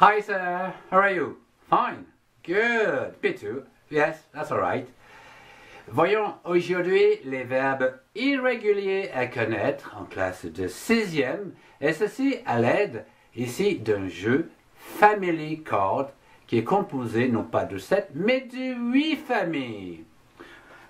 Hi sir, how are you? Fine. Good. Me too. Yes, that's alright. Voyons aujourd'hui les verbes irréguliers à connaître en classe de 6e, et ceci à l'aide ici d'un jeu Family Card qui est composé non pas de 7 mais de 8 familles.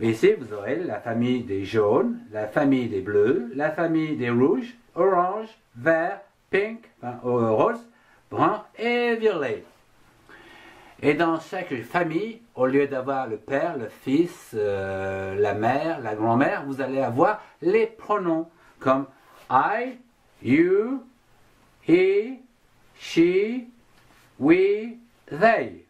Ici vous aurez la famille des jaunes, la famille des bleus, la famille des rouges, orange, vert, pink, rose, brun et violet. Et dans chaque famille, au lieu d'avoir le père, le fils, la mère, la grand-mère, vous allez avoir les pronoms comme I, you, he, she, we, they.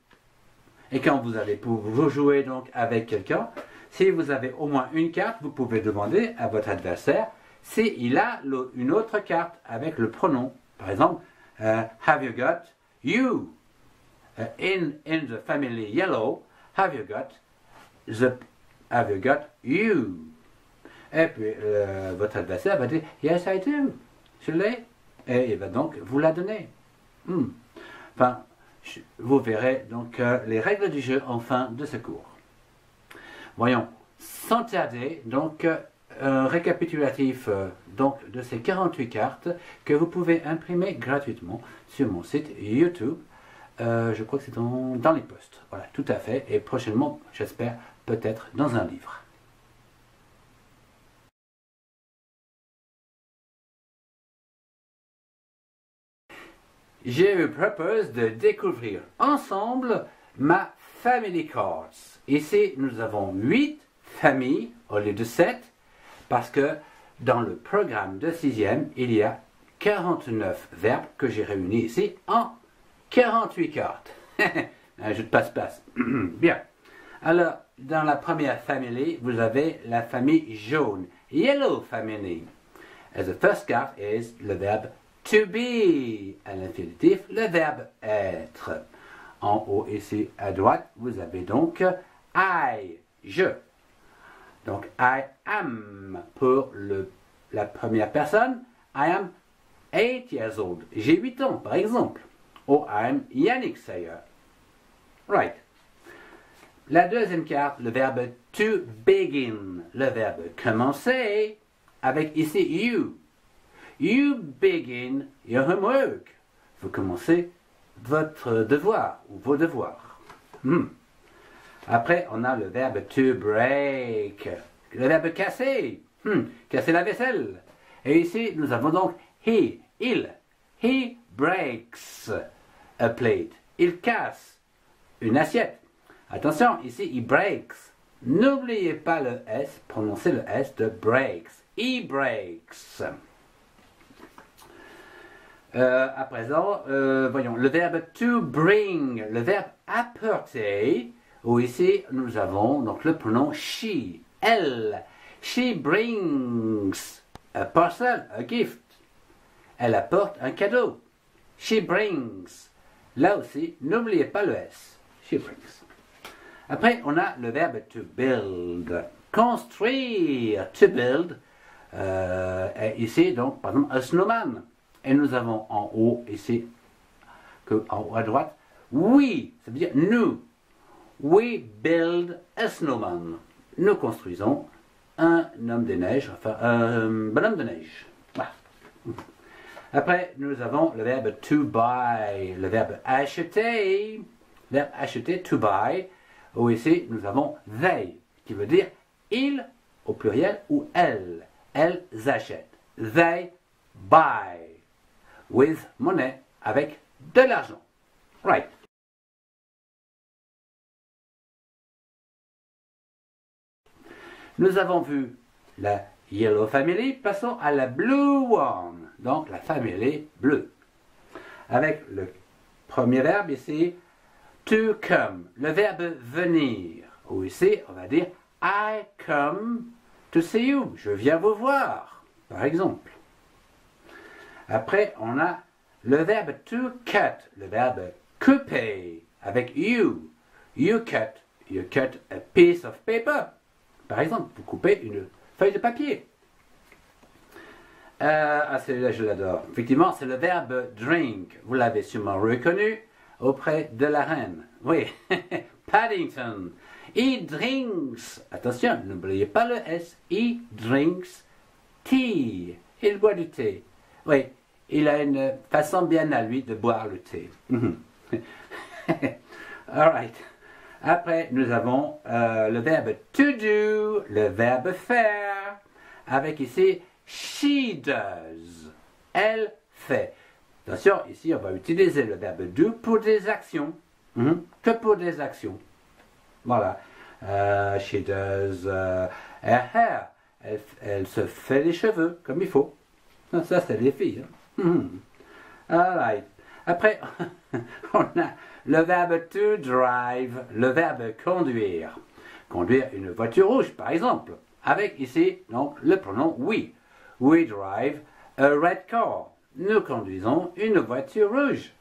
Et quand vous allez vous jouer donc avec quelqu'un, si vous avez au moins une carte, vous pouvez demander à votre adversaire s'il a une autre carte avec le pronom. Par exemple, have you got you? In the family yellow, have you got you? Et puis votre adversaire va dire yes I do, je l'ai, et il va donc vous la donner. Enfin, vous verrez donc les règles du jeu en fin de ce cours. Voyons, sans tarder, donc un récapitulatif donc de ces 48 cartes que vous pouvez imprimer gratuitement sur mon site YouTube. Je crois que c'est dans les posts. Voilà, tout à fait. Et prochainement, j'espère, peut-être dans un livre. J'ai eu propose de découvrir ensemble ma Family Cards. Ici, nous avons 8 familles au lieu de 7 parce que dans le programme de 6e, il y a 49 verbes que j'ai réunis ici en 48 cartes. Un jeu de passe-passe. Bien. Alors, dans la première famille, vous avez la famille jaune. Yellow family. And the first card is le verbe to be. À l'infinitif, le verbe être. En haut, ici, à droite, vous avez donc I, je. Donc, I am pour la première personne. I am 8 years old. J'ai 8 ans, par exemple. Oh, I'm Yannick Sayer. Right. La deuxième carte, le verbe to begin. Le verbe commencer avec ici you. You begin your homework. Vous commencez votre devoir ou vos devoirs. Après, on a le verbe to break. Le verbe casser. Casser la vaisselle. Et ici, nous avons donc he, il. He breaks a plate. Il casse une assiette. Attention, ici, he breaks. N'oubliez pas le S, prononcez le S de breaks. He breaks. À présent, voyons, le verbe to bring, le verbe apporter, où ici, nous avons donc le pronom she, elle. She brings a parcel, a gift. Elle apporte un cadeau. She brings. Là aussi, n'oubliez pas le S. She brings. Après, on a le verbe to build. Construire. To build. Et ici, donc, par exemple, a snowman. Et nous avons en haut, ici, en haut à droite, we. Ça veut dire nous. We build a snowman. Nous construisons un homme de neige, enfin, un bonhomme de neige. Voilà. Après, nous avons le verbe to buy, le verbe acheter, verbe acheter, to buy, où ici, nous avons they, qui veut dire ils, au pluriel, ou elles. Elles achètent. They buy, with money, avec de l'argent. Right. Nous avons vu la Yellow Family, passons à la Blue One, donc la famille bleue. Avec le premier verbe ici, to come, le verbe venir, ou ici on va dire I come to see you, je viens vous voir, par exemple. Après on a le verbe to cut, le verbe couper, avec you cut a piece of paper, par exemple, vous coupez une feuille de papier. Celui-là, je l'adore. Effectivement, c'est le verbe drink. Vous l'avez sûrement reconnu auprès de la reine. Oui, Paddington. He drinks. Attention, n'oubliez pas le S. He drinks tea. Il boit du thé. Oui, il a une façon bien à lui de boire le thé. All right. Après, nous avons le verbe to do, le verbe faire, avec ici she does. Elle fait. Attention, ici, on va utiliser le verbe do pour des actions. Que pour des actions. Voilà. She does her hair. Elle se fait les cheveux comme il faut. Ça, c'est les filles. All right. Après, on a le verbe to drive, le verbe conduire. Conduire une voiture rouge, par exemple. Avec ici, donc, le pronom we. We drive a red car. Nous conduisons une voiture rouge.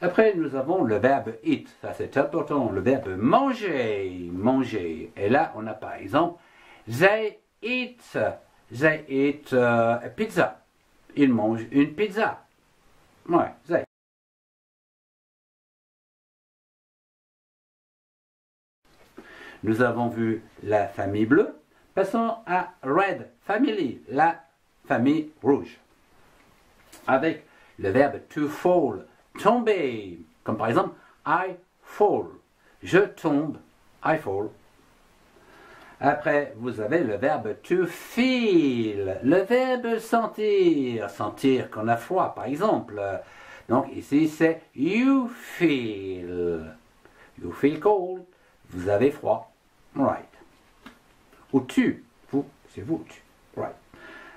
Après, nous avons le verbe eat. Ça, c'est important. Le verbe manger. Manger. Et là, on a par exemple, they eat a pizza. Ils mangent une pizza. Ouais, they. Nous avons vu la famille bleue. Passons à red family, la famille rouge. Avec le verbe to fall, tomber. Comme par exemple, I fall. Je tombe, I fall. Après, vous avez le verbe to feel, le verbe sentir. Sentir qu'on a froid, par exemple. Donc ici, c'est you feel. You feel cold. Vous avez froid. Right. Ou tu. Vous, c'est vous. Tu. Right.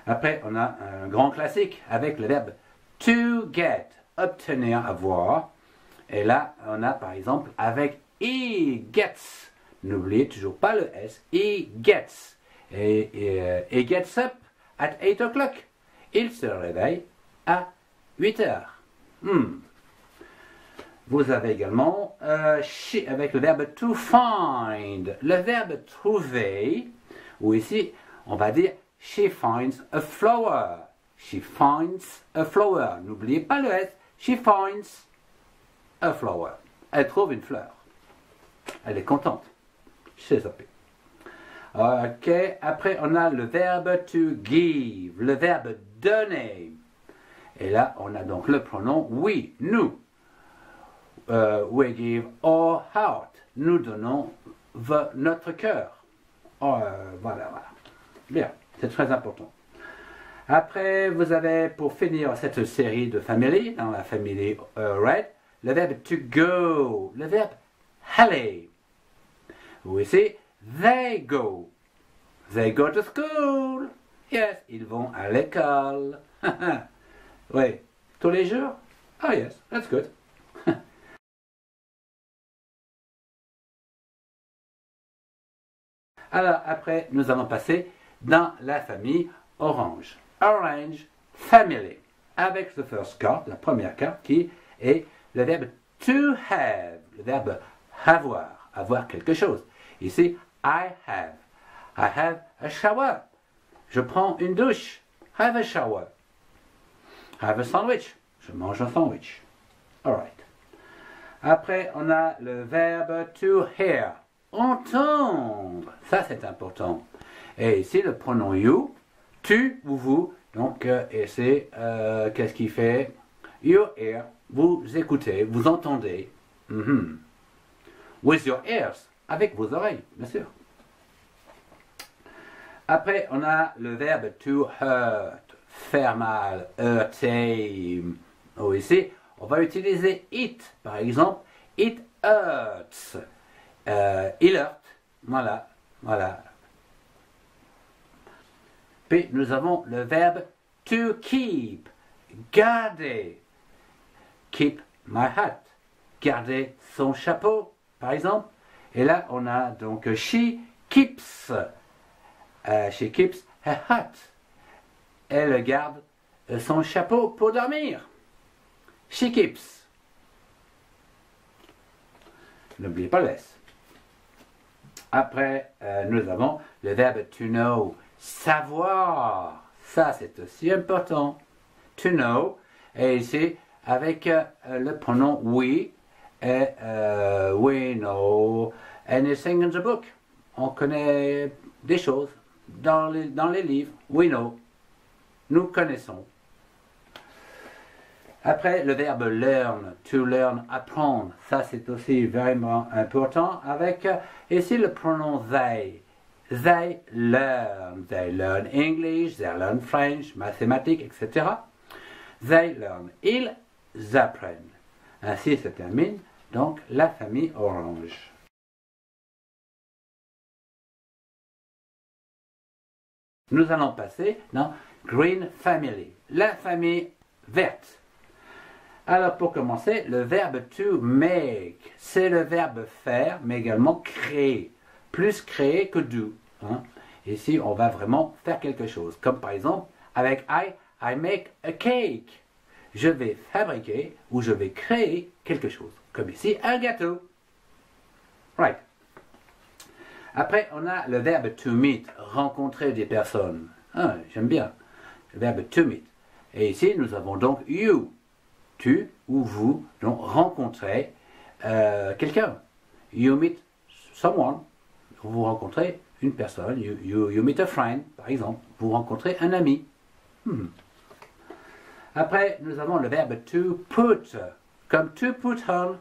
Après, on a un grand classique avec le verbe to get. Obtenir, avoir. Et là, on a par exemple avec he gets. N'oubliez toujours pas le S. He gets. He gets up at 8 o'clock. Il se réveille à 8 heures. Vous avez également she avec le verbe to find. Le verbe trouver. Ou ici, on va dire she finds a flower. She finds a flower. N'oubliez pas le S. She finds a flower. Elle trouve une fleur. Elle est contente. She's happy. Ok, après on a le verbe to give, le verbe donner. Et là, on a donc le pronom we, nous. We give our heart. Nous donnons notre cœur. Voilà. Bien, c'est très important. Après, vous avez, pour finir cette série de familles, dans la famille red, le verbe to go, le verbe aller. Ou ici, they go. They go to school. Yes, ils vont à l'école. Oui, tous les jours? Oh yes, that's good. Alors, après, nous allons passer dans la famille orange. Orange family. Avec the first card, la première carte, qui est le verbe to have, le verbe avoir, avoir quelque chose. Ici, I have. I have a shower. Je prends une douche. Have a shower. Have a sandwich. Je mange un sandwich. All right. Après, on a le verbe to hear. Entendre. Ça, c'est important. Et ici, le pronom you, tu ou vous. Donc, et c'est, qu'est-ce qu'il fait? You hear. Vous écoutez, vous entendez. With your ears. Avec vos oreilles, bien sûr. Après, on a le verbe to hurt. Faire mal. Hurter. Oh, ici, on va utiliser it. Par exemple, it hurts. Il heurte. Voilà. Puis, nous avons le verbe to keep. Garder. Keep my hat. Garder son chapeau, par exemple. Et là, on a donc she keeps. She keeps her hat. Elle garde son chapeau pour dormir. She keeps. N'oubliez pas le S. Après, nous avons le verbe to know. Savoir. Ça, c'est aussi important. To know. Et ici, avec le pronom we, et we know anything in the book. On connaît des choses dans les livres. We know. Nous connaissons. Après, le verbe learn, to learn, apprendre, ça c'est aussi vraiment important avec ici le pronom they. They learn English, they learn French, mathématiques, etc. They learn, ils apprennent. Ainsi se termine donc la famille orange. Nous allons passer dans green family, la famille verte. Alors pour commencer, le verbe to make, c'est le verbe faire, mais également créer. Plus créer que do. Hein. Ici, on va vraiment faire quelque chose. Comme par exemple, avec I make a cake. Je vais fabriquer ou je vais créer quelque chose. Comme ici, un gâteau. Right. Après, on a le verbe to meet, rencontrer des personnes. Ah, j'aime bien. Le verbe to meet. Et ici, nous avons donc you. Tu ou vous donc rencontrez quelqu'un. You meet someone. Vous rencontrez une personne. You meet a friend, par exemple. Vous rencontrez un ami. Après, nous avons le verbe to put. Comme to put on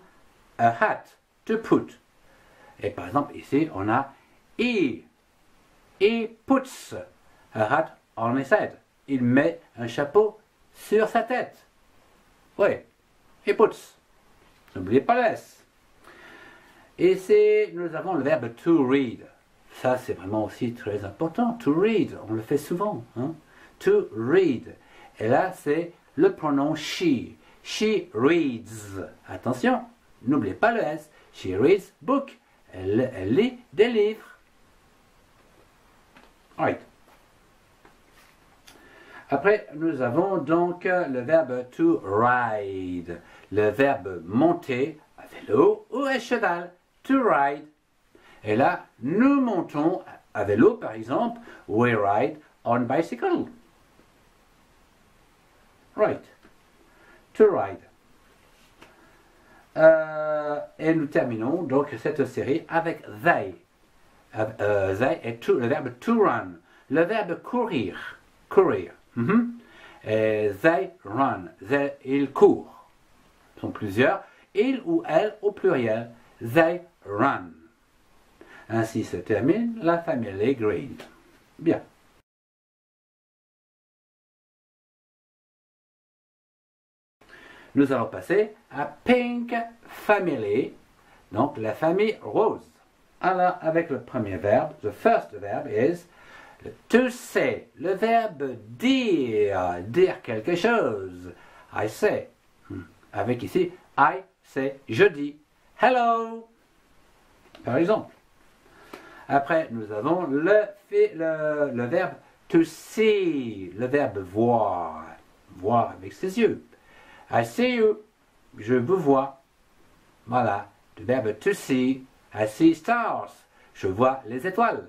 a hat. To put. Et par exemple, ici, on a he. He puts a hat on his head. Il met un chapeau sur sa tête. Oui, he puts. N'oubliez pas le S. Et nous avons le verbe to read. Ça, c'est vraiment aussi très important. To read, on le fait souvent. Hein? To read. Et là, c'est le pronom she. She reads. Attention, n'oubliez pas le S. She reads book. Elle lit des livres. Right. Après, nous avons donc le verbe to ride, le verbe monter à vélo ou à cheval, to ride. Et là, nous montons à vélo, par exemple, we ride on bicycle. Right. To ride. Et nous terminons donc cette série avec they. They est le verbe to run, le verbe courir. Courir. Et they run. Ils courent. Ils sont plusieurs. Il ou elle au pluriel. They run. Ainsi se termine la famille green. Bien. Nous allons passer à pink family. Donc la famille rose. Alors avec le premier verbe, the first verb is to say, le verbe dire, dire quelque chose. I say. Avec ici, I say, je dis. Hello. Par exemple. Après, nous avons le verbe to see, le verbe voir. Voir avec ses yeux. I see you. Je vous vois. Voilà. Le verbe to see. I see stars. Je vois les étoiles.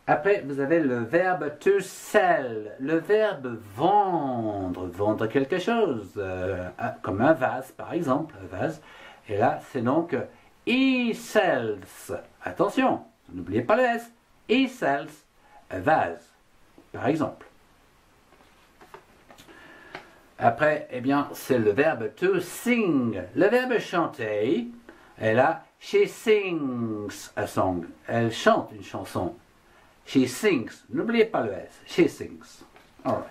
Après, vous avez le verbe to sell, le verbe vendre, vendre quelque chose, comme un vase par exemple, un vase. Et là, c'est donc he sells. Attention, n'oubliez pas le S. He sells a vase, par exemple. Après, eh bien, c'est le verbe to sing, le verbe chanter. Et là, she sings a song. Elle chante une chanson. She sings. N'oubliez pas le S. She sings. All right.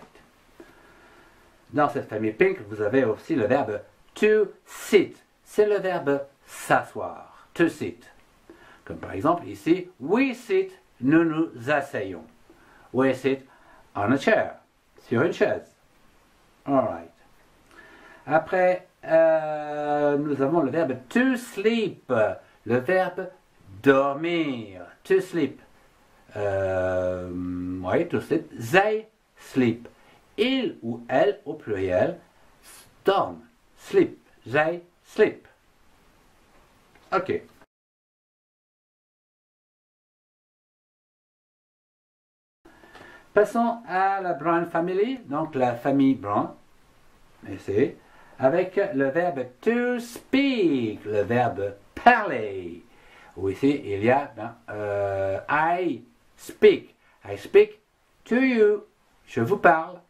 Dans cette famille pink, vous avez aussi le verbe to sit. C'est le verbe s'asseoir. To sit. Comme par exemple ici, we sit, nous nous asseyons. We sit on a chair. Sur une chaise. All right. Après, nous avons le verbe to sleep. Le verbe dormir. To sleep. Oui, to sleep. They sleep. Il ou elle au pluriel dorment. Sleep. They sleep. Ok. Passons à la Brown family, donc la famille Brown. Ici, avec le verbe to speak, le verbe parler. Ou ici, il y a I speak. I speak to you. Je vous parle.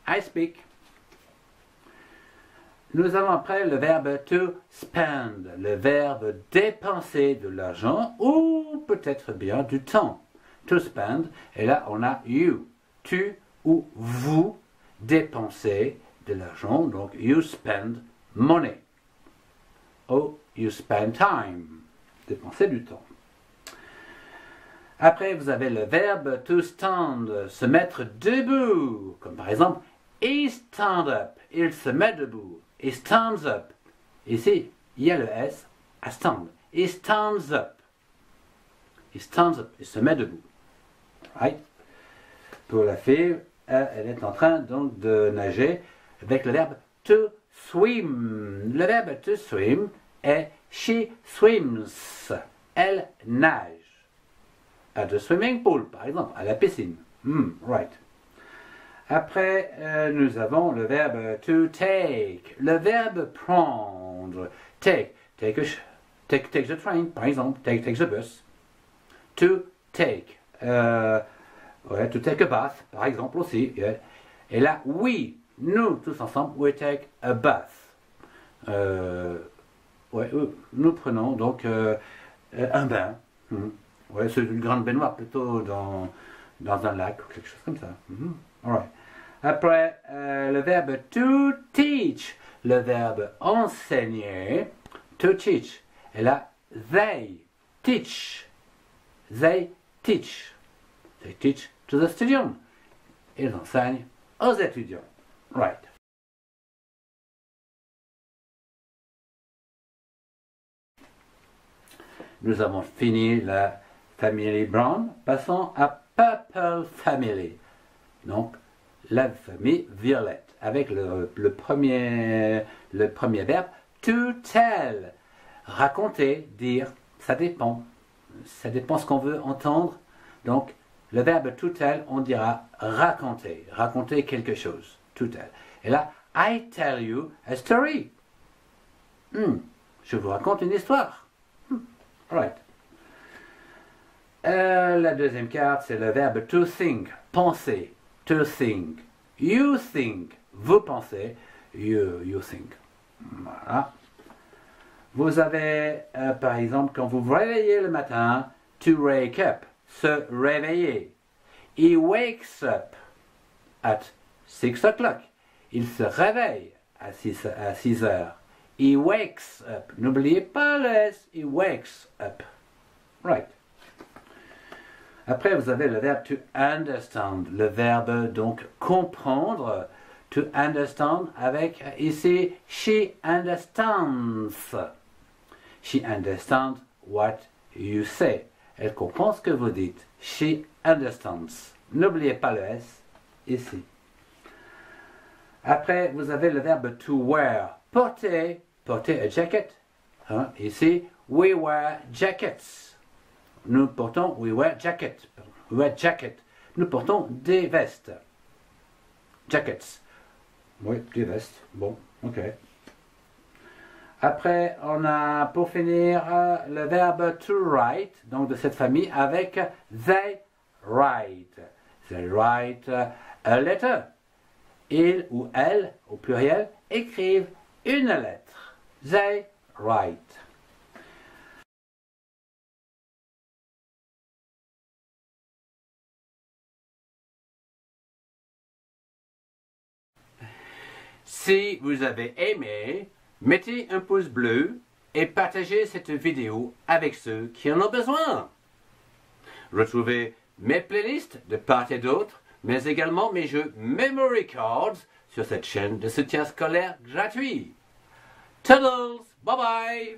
I speak. Nous avons après le verbe to spend, le verbe dépenser de l'argent ou peut-être bien du temps. To spend, et là on a you. Tu ou vous dépensez de l'argent, donc you spend money. Ou you spend time, dépenser du temps. Après, vous avez le verbe to stand, se mettre debout. Comme par exemple, he stand up, il se met debout. He stands up. Ici, il y a le S à stand. He stands up. He stands up, il se met debout. Right? Pour la fille, elle est en train donc de nager avec le verbe to swim. Le verbe to swim est she swims. Elle nage. À the swimming pool, par exemple, à la piscine. Right. Après, nous avons le verbe to take. Le verbe prendre. Take. Take the train, par exemple. Take the bus. To take. To take a bath, par exemple aussi. Yeah. Et là, we, nous, tous ensemble, we take a bath. Nous prenons donc un bain. Ouais, c'est une grande baignoire plutôt dans un lac ou quelque chose comme ça. Alright. Après, le verbe to teach, le verbe enseigner, to teach. Et là, they teach. They teach. They teach to the students. Ils enseignent aux étudiants. Right. Nous avons fini la Family Brown. Passons à Purple Family. Donc, la famille violette. Avec le premier verbe, to tell. Raconter, dire, ça dépend. Ça dépend ce qu'on veut entendre. Donc, le verbe to tell, on dira raconter. Raconter quelque chose. To tell. Et là, I tell you a story. Je vous raconte une histoire. Right. La deuxième carte, c'est le verbe to think, penser, to think. You think, vous pensez, you think. Voilà. Vous avez, par exemple, quand vous vous réveillez le matin, to wake up, se réveiller. He wakes up at 6 o'clock. Il se réveille à 6 heures. He wakes up. N'oubliez pas le S. He wakes up. Right. Après, vous avez le verbe to understand. Le verbe, donc, comprendre. To understand avec, ici, she understands. She understands what you say. Elle comprend ce que vous dites. She understands. N'oubliez pas le S, ici. Après, vous avez le verbe to wear. Porter. Porter a jacket. Ici, we wear jackets. Nous portons, we wear jacket. We wear jacket. Nous portons des vestes. Jackets. Oui, des vestes. Bon, ok. Après, on a, pour finir, le verbe to write, donc de cette famille, avec they write. They write a letter. Il ou elle, au pluriel, écrivent une lettre. They write. Si vous avez aimé, mettez un pouce bleu et partagez cette vidéo avec ceux qui en ont besoin. Retrouvez mes playlists de part et d'autre, mais également mes jeux Memory Cards sur cette chaîne de soutien scolaire gratuit. Toodles! Bye bye!